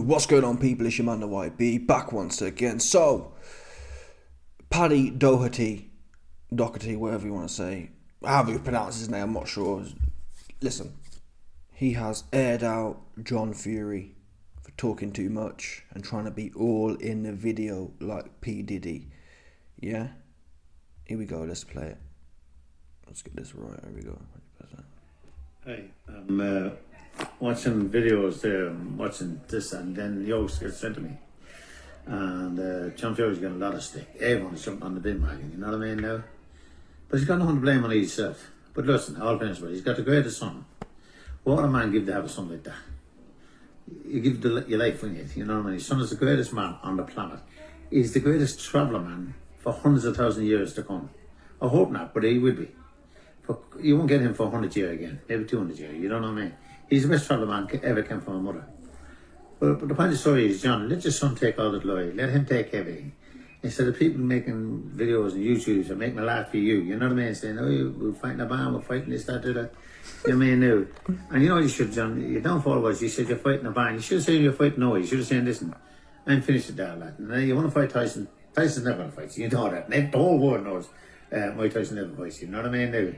What's going on, people? It's your man, the YB, back once again. So, Paddy Doherty, whatever you want to say, however you pronounce his name, I'm not sure. Listen, he has aired out John Fury for talking too much and trying to be all in the video like P. Diddy. Yeah? Here we go, let's play it. Let's get this right, here we go. Hey, I'm watching videos there, I'm watching this, and then Yost gets sent to me. And John Fury's getting a lot of stick. Everyone's jumping on the bin wagon, you know what I mean now? But he's got nothing to blame on himself. But listen, all fairness, he's got the greatest son. What would a man give to have a son like that? You give your life for it, you know what I mean? His son is the greatest man on the planet. He's the greatest traveller man for hundreds of thousands of years to come. I hope not, but he will be. You won't get him for 100 years again, maybe 200 years, you know what I mean? He's the best traveller man ever came from a mother. But the point of the story is, John, let your son take all the glory. Let him take everything. Instead of people making videos and YouTubes and making a laugh for you, you know what I mean? Saying, oh, we're fighting a bomb, we're fighting this, that, that. You know what I mean? Now, and you know what you should, John? Your downfall was you said you're fighting a bomb. You should have said you're fighting no. You should have said, listen, I'm finished with that, lad. And you want to fight Tyson? Tyson's never going to fight you. You know that. The whole world knows Mike Tyson never fights you. You know what I mean? Now,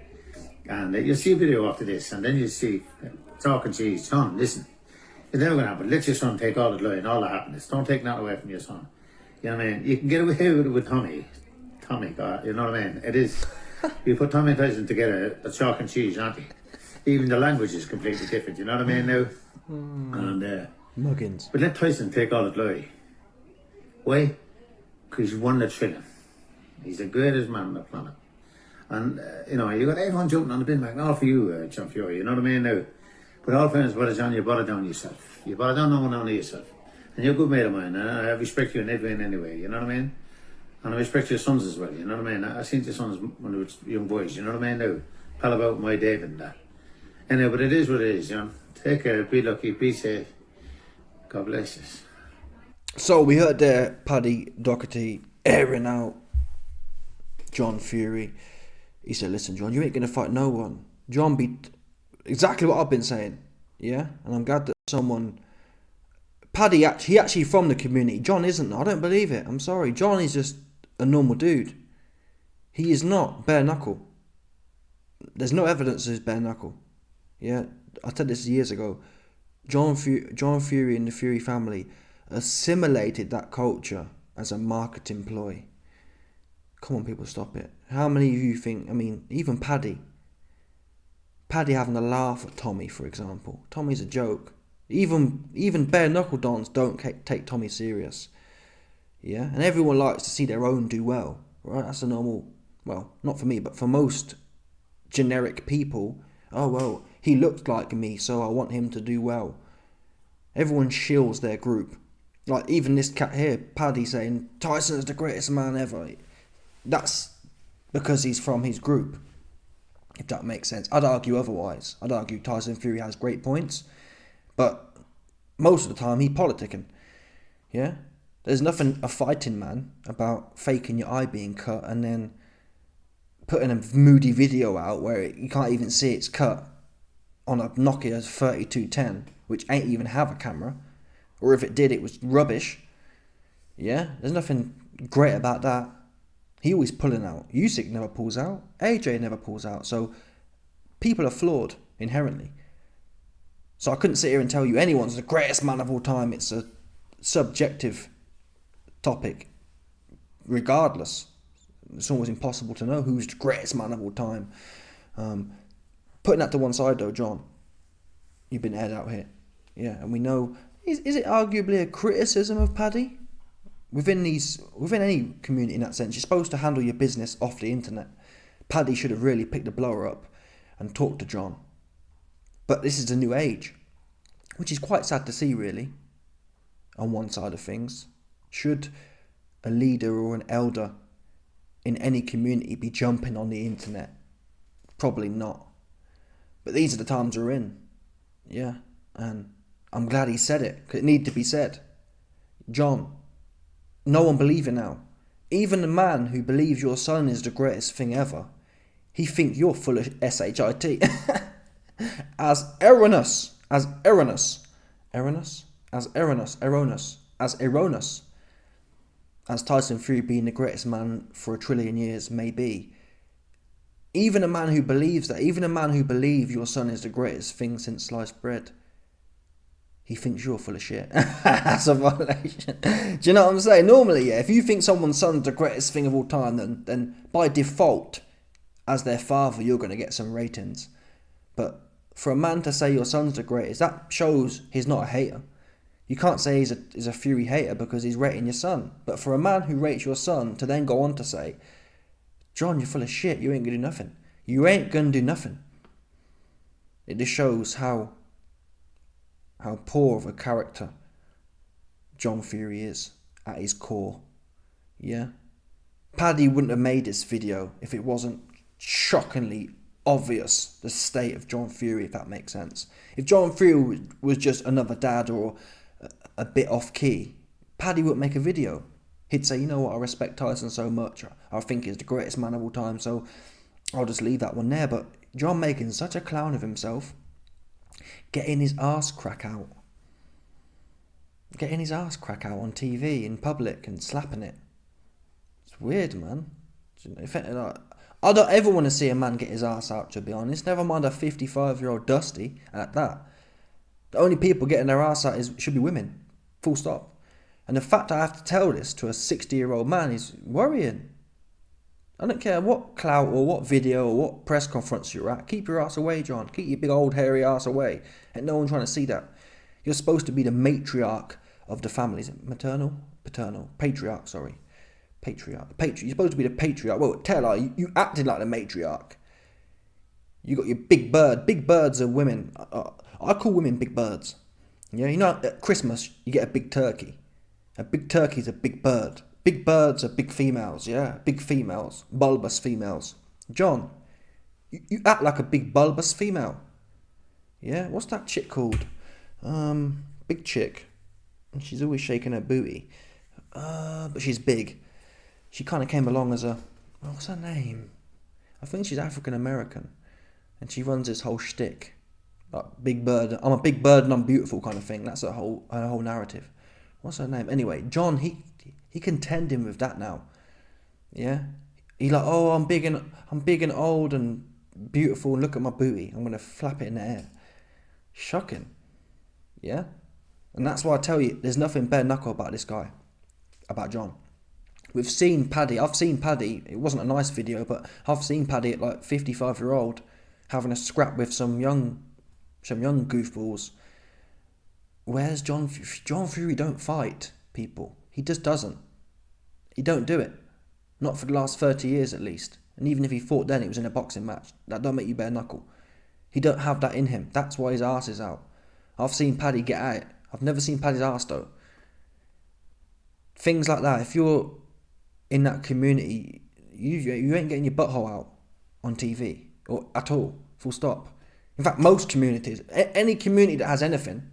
and you'll see a video after this, and then you'll see talking cheese. John, listen, it's never going to happen. Let your son take all the glory and all the happiness. Don't take that away from your son. You know what I mean? You can get away with it with Tommy. God, you know what I mean? It is. You put Tommy and Tyson together, it's chalk and cheese, aren't they? Even the language is completely different. You know what I mean now? And Muggins. but let Tyson take all the glory. Why? Because he won the trillion. He's the greatest man on the planet. And, you know, you got everyone jumping on the bin wagon, all for you, John Fury, you know what I mean now? But all fairness, brother John, you brought it down yourself. You brought it down no one only yourself. And you're a good mate of mine, and I respect you in every anyway, you know what I mean? And I respect your sons as well, you know what I mean? I seen your sons when they were young boys, you know what I mean now? Pal about my David and that. Anyway, but it is what it is, John. Take care, be lucky, be safe. God bless you. So we heard there Paddy Doherty airing out John Fury. He said, listen, John, you ain't going to fight no one. John beat exactly what I've been saying. Yeah? And I'm glad that someone... Paddy, he actually from the community. John isn't. I don't believe it. I'm sorry. John is just a normal dude. He is not bare knuckle. There's no evidence of bare knuckle. Yeah? I said this years ago. John Fury and the Fury family assimilated that culture as a marketing ploy. Come on, people, stop it. How many of you think, I mean, even Paddy having a laugh at Tommy, for example. Tommy's a joke. Even bare knuckle dons don't take Tommy serious. Yeah? And everyone likes to see their own do well. Right? That's a normal, well, not for me, but for most generic people. Oh, well, he looked like me, so I want him to do well. Everyone shills their group. Like, even this cat here, Paddy, saying, Tyson is the greatest man ever. That's because he's from his group, if that makes sense. I'd argue otherwise. I'd argue Tyson Fury has great points, but most of the time he's politicking. Yeah? There's nothing a fighting man about faking your eye being cut and then putting a moody video out where you can't even see it's cut on a Nokia 3210, which ain't even have a camera. Or if it did, it was rubbish. Yeah? There's nothing great about that. He always pulling out. Usyk never pulls out. AJ never pulls out. So people are flawed inherently. So I couldn't sit here and tell you anyone's the greatest man of all time. It's a subjective topic. Regardless, it's almost impossible to know who's the greatest man of all time. Putting that to one side though, John, you've been aired out here. Yeah, and we know, is it arguably a criticism of Paddy? Within any community in that sense, you're supposed to handle your business off the internet. Paddy should have really picked the blower up and talked to John. But this is a new age, which is quite sad to see, really, on one side of things. Should a leader or an elder in any community be jumping on the internet? Probably not. But these are the times we're in. Yeah, and I'm glad he said it, because it needed to be said. John, no one believes it now. Even the man who believes your son is the greatest thing ever, he think you're full of shit. As erroneous as erroneous as Tyson Fury being the greatest man for 1,000,000,000,000 years may be. Even a man who believes your son is the greatest thing since sliced bread, he thinks you're full of shit. That's a violation. Do you know what I'm saying? Normally, yeah, if you think someone's son's the greatest thing of all time, then by default, as their father, you're going to get some ratings. But for a man to say your son's the greatest, that shows he's not a hater. You can't say he's a Fury hater because he's rating your son. But for a man who rates your son to then go on to say, John, you're full of shit, you ain't going to do nothing. You ain't going to do nothing. It just shows how poor of a character John Fury is at his core. Yeah? Paddy wouldn't have made this video if it wasn't shockingly obvious the state of John Fury, if that makes sense. If John Fury was just another dad or a bit off key, Paddy wouldn't make a video. He'd say, you know what, I respect Tyson so much, I think he's the greatest man of all time, so I'll just leave that one there. But John making such a clown of himself, getting his arse crack out on TV in public and slapping it. It's weird, man. I don't ever want to see a man get his arse out, to be honest. Never mind a 55-year-old Dusty at that. The only people getting their arse out should be women. Full stop. And the fact I have to tell this to a 60-year-old man is worrying. I don't care what clout or what video or what press conference you're at. Keep your ass away, John. Keep your big old hairy ass away. Ain't no one trying to see that. You're supposed to be the matriarch of the family. Is it maternal? Paternal. Patriarch, sorry. Patriarch. You're supposed to be the patriarch. Well, tell her, you acted like the matriarch. You got your big bird. Big birds are women. I call women big birds. Yeah, you know, at Christmas, you get a big turkey. A big turkey's a big bird. Big birds are big females, yeah? Big females. Bulbous females. John, you act like a big bulbous female. Yeah? What's that chick called? Big chick. And she's always shaking her booty. But she's big. She kind of came along as what's her name? I think she's African American. And she runs this whole shtick. Like, big bird. I'm a big bird and I'm beautiful kind of thing. That's her whole narrative. What's her name? Anyway, John, he contending with that now. Yeah? He's like, oh, I'm big and old and beautiful and look at my booty. I'm going to flap it in the air. Shocking. Yeah? And that's why I tell you, there's nothing bare knuckle about this guy. About John. We've seen Paddy. I've seen Paddy. It wasn't a nice video, but I've seen Paddy at like 55-year-old having a scrap with some young goofballs. Where's John Fury don't fight people. He just doesn't. He don't do it. Not for the last 30 years at least. And even if he fought then, it was in a boxing match. That don't make you bare knuckle. He don't have that in him. That's why his arse is out. I've seen Paddy get at it. I've never seen Paddy's arse though. Things like that. If you're in that community, you ain't getting your butthole out on TV or at all. Full stop. In fact, most communities, any community that has anything,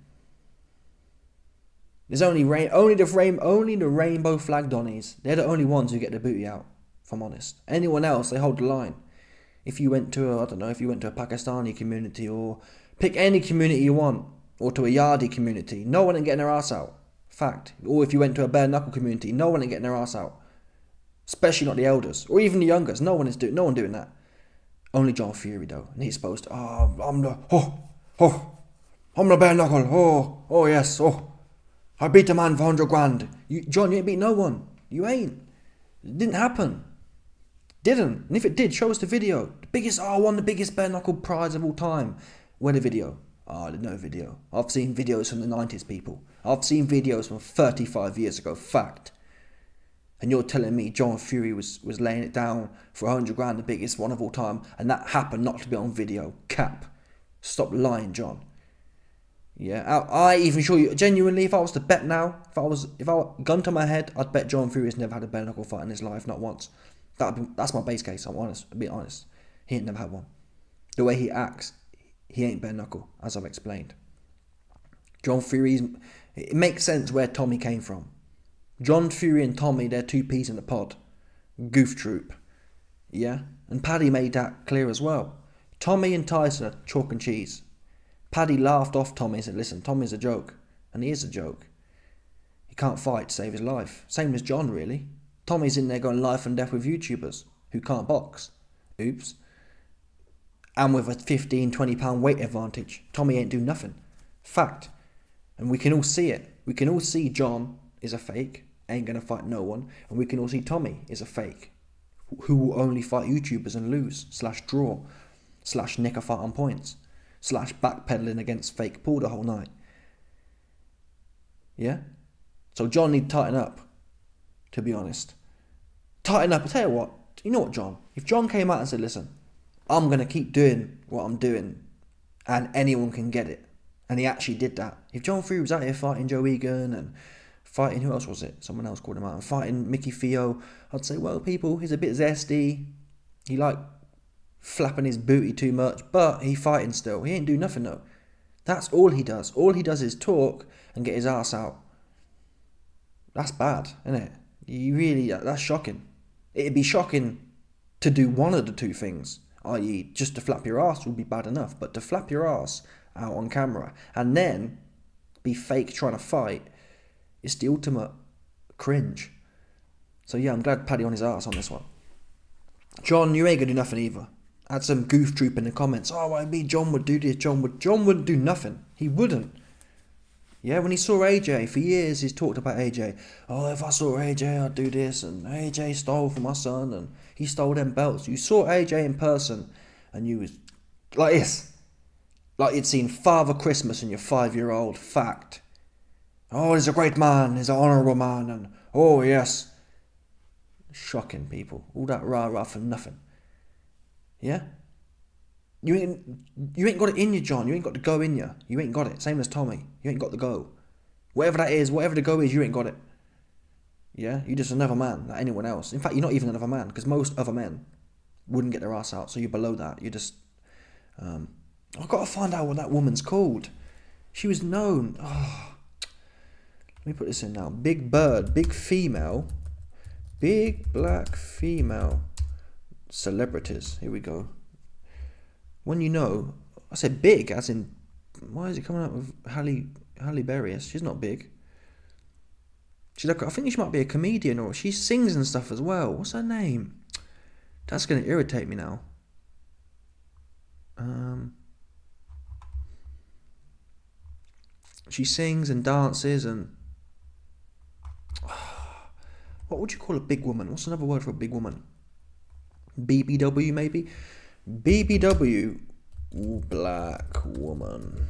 there's only the rainbow flag donnies. They're the only ones who get their booty out. If I'm honest, anyone else they hold the line. If you went to a Pakistani community or pick any community you want, or to a Yardi community, no one ain't getting their ass out. Fact. Or if you went to a bare knuckle community, no one ain't getting their ass out. Especially not the elders or even the youngers. No one doing that. Only John Fury though, and he's supposed to. I'm the bare knuckle. Oh yes. I beat a man for 100 grand. John, you ain't beat no one. You ain't. It didn't happen. Didn't. And if it did, show us the video. I won the biggest bare knuckle prize of all time. Where the video? There's no video. I've seen videos from the 90s, people. I've seen videos from 35 years ago. Fact. And you're telling me John Fury was laying it down for 100 grand, the biggest one of all time, and that happened not to be on video. Cap. Stop lying, John. Yeah, I even sure you genuinely, if I was to bet now, if I gun to my head, I'd bet John Fury has never had a bare knuckle fight in his life, not once. That's my base case. I'm being honest. He ain't never had one. The way he acts, he ain't bare knuckle, as I've explained. John Fury's. It makes sense where Tommy came from. John Fury and Tommy, they're two peas in a pod. Goof troop. Yeah, and Paddy made that clear as well. Tommy and Tyson are chalk and cheese. Paddy laughed off Tommy and said, listen, Tommy's a joke. and he is a joke. He can't fight to save his life. Same as John, really. Tommy's in there going life and death with YouTubers who can't box. Oops. And with a 15, 20 pound weight advantage. Tommy ain't do nothing. Fact. And we can all see it. We can all see John is a fake, ain't going to fight no one. And we can all see Tommy is a fake, who will only fight YouTubers and lose, /draw, /nick a fight on points, /backpedaling against fake Paul the whole night. Yeah? So John need to tighten up, to be honest. Tighten up. I tell you what, John? If John came out and said, listen, I'm going to keep doing what I'm doing and anyone can get it. And he actually did that. If John Fury was out here fighting Joe Egan and fighting, who else was it? Someone else called him out. And fighting Mickey Theo, I'd say, well, people, he's a bit zesty. He like flapping his booty too much, but he fighting still. He ain't do nothing though. That's all he does. All he does is talk and get his ass out. That's bad, isn't it? That's shocking. It'd be shocking to do one of the two things, i.e. just to flap your ass would be bad enough, but to flap your ass out on camera and then be fake trying to fight is the ultimate cringe. So yeah, I'm glad Paddy on his ass on this one. John, you ain't gonna do nothing either. I had some goof troop in the comments. Oh, I mean, John would do this. John wouldn't do nothing. He wouldn't. Yeah, when he saw AJ, for years he's talked about AJ. Oh, if I saw AJ, I'd do this, and AJ stole from my son, and he stole them belts. You saw AJ in person, and you was like this. Like you'd seen Father Christmas and your 5-year-old. Fact. Oh, he's a great man, he's an honourable man, and oh yes. Shocking, people. All that rah-rah for nothing. Yeah? You ain't got it in you, John. You ain't got the go in you. You ain't got it. Same as Tommy. You ain't got the go. Whatever that is, whatever the go is, you ain't got it. Yeah? You're just another man, like anyone else. In fact, you're not even another man, because most other men wouldn't get their ass out, so you're below that. You're just... I've got to find out what that woman's called. She was known... Oh, let me put this in now. Big bird, big female, big black female celebrities. Here we go. When you know, I said big, as in, why is it coming up with Halle Berry? She's not big. I think she might be a comedian, or she sings and stuff as well. What's her name? That's going to irritate me now. She sings and dances and... What would you call a big woman? What's another word for a big woman? BBW maybe? BBW. Ooh, black woman.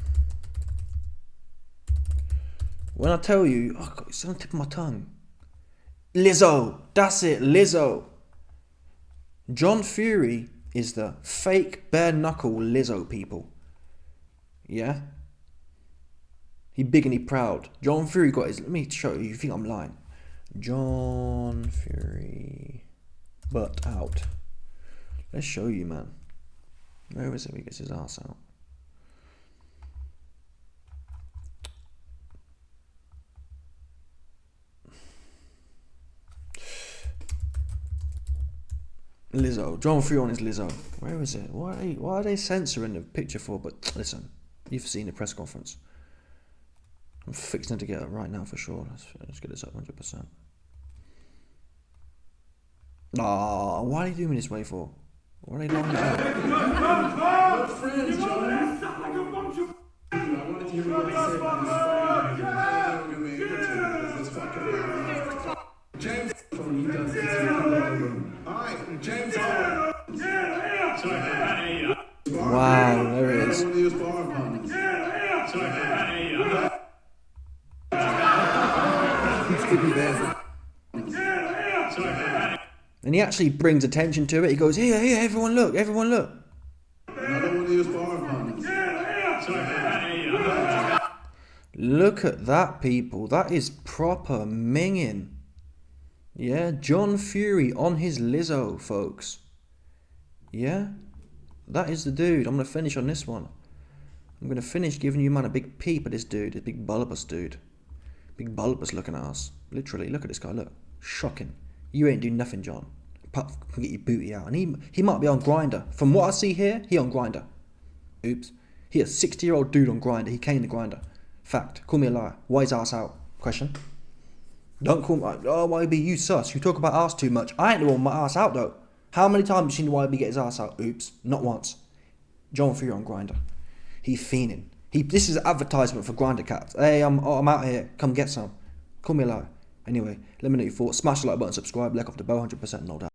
When I tell you, oh God, it's on the tip of my tongue. Lizzo. That's it, Lizzo. John Fury is the fake bare knuckle Lizzo, people. Yeah? He big and he proud. John Fury got his... Let me show you. You think I'm lying? John Fury. Butt out. Let's show you, man. Where is it? He gets his ass out. Lizzo. John Fury on his Lizzo. Where is it? Why are they censoring the picture for? But listen, you've seen the press conference. I'm fixing to get it right now for sure. Let's get this up 100%. Nah, why are they doing me this way for? What are they locking it out? We're friends, John. I wanted to hear what you said about his friend. James, he does this. Alright, James. Wow, there it is. And he actually brings attention to it. He goes, here, everyone look. Look at that, people. That is proper minging. Yeah, John Fury on his Lizzo, folks. Yeah, that is the dude. I'm going to finish on this one. I'm going to finish giving you, man, a big peep at this dude. This big bulbous dude. Big bulbous looking ass. Literally, look at this guy, look. Shocking. You ain't doing nothing, John. Apart from get your booty out. And he might be on Grindr. From what I see here, he on Grindr. Oops. He a 60-year-old dude on Grindr. He came to Grindr. Fact. Call me a liar. Why is ass out? Question. Don't call me, oh, YB, you sus. You talk about ass too much. I ain't the one with my ass out, though. How many times have you seen the YB get his ass out? Oops. Not once. John Fury on Grindr. He's fiending. This is an advertisement for Grindr cats. Hey, I'm out here. Come get some. Call me a liar. Anyway, let me know your thoughts. Smash the like button, subscribe, like off the bell, 100% no doubt.